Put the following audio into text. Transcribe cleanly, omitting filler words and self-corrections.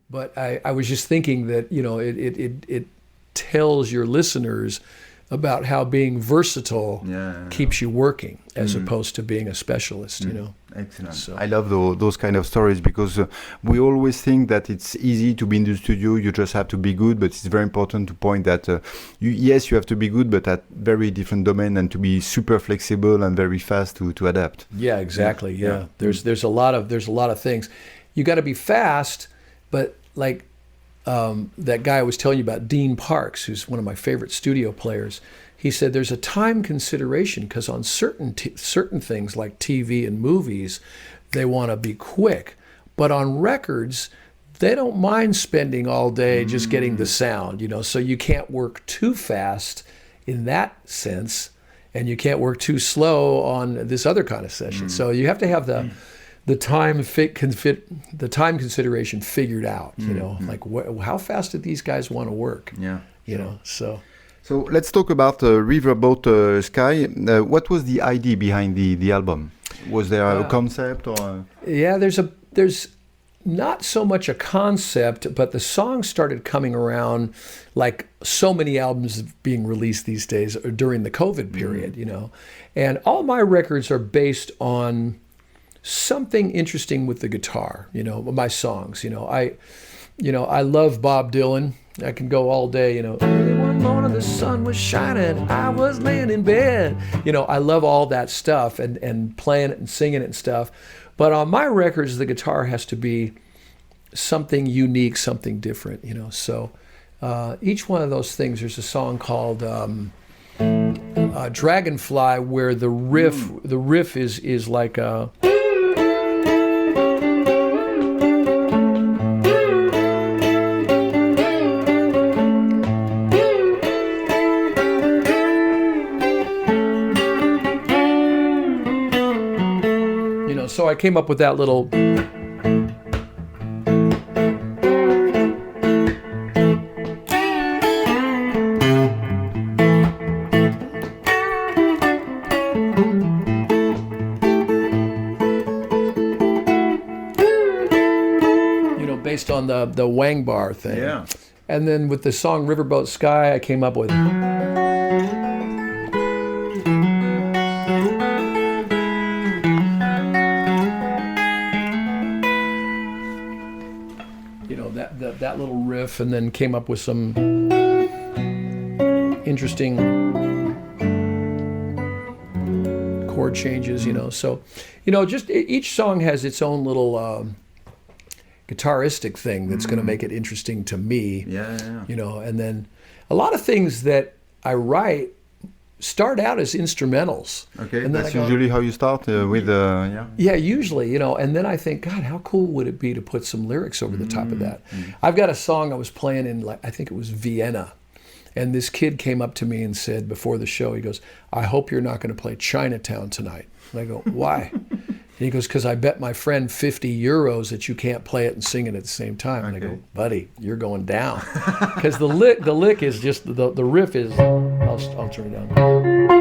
But I was just thinking that, it tells your listeners about how being versatile keeps you working as opposed to being a specialist, Excellent. So. I love those kind of stories because we always think that it's easy to be in the studio, you just have to be good, but it's very important to point that yes, you have to be good, but at very different domain and to be super flexible and very fast to adapt. Yeah, exactly. Yeah. There's a lot of things. You got to be fast, but like that guy I was telling you about, Dean Parks, who's one of my favorite studio players, he said there's a time consideration because on certain things like TV and movies, they want to be quick. But on records, they don't mind spending all day just getting the sound, so you can't work too fast in that sense, and you can't work too slow on this other kind of session. So you have to have the time consideration figured out, like how fast did these guys want to work? So let's talk about Riverboat Sky. What was the idea behind the album? Was there a concept or? Yeah, there's not so much a concept, but the songs started coming around like so many albums being released these days during the COVID period, and all my records are based on something interesting with the guitar, my songs, I love Bob Dylan. I can go all day, early one morning the sun was shining, I was laying in bed. I love all that stuff and playing it and singing it and stuff. But on my records, the guitar has to be something unique, something different, So each one of those things, there's a song called Dragonfly where the riff is like a... So I came up with that little... based on the Wang bar thing. Yeah. And then with the song Riverboat Sky, I came up with... that little riff, and then came up with some interesting chord changes, So, just each song has its own little guitaristic thing that's going to make it interesting to me. And then a lot of things that I write start out as instrumentals. Okay, and that's usually how you start with, Yeah, usually, and then I think, God, how cool would it be to put some lyrics over the top of that? I've got a song I was playing in, I think it was Vienna, and this kid came up to me and said before the show, he goes, I hope you're not going to play Chinatown tonight. And I go, why? And he goes, because I bet my friend 50 euros that you can't play it and sing it at the same time. And I go, buddy, you're going down. Because the lick is just, the riff is, I'll turn it down.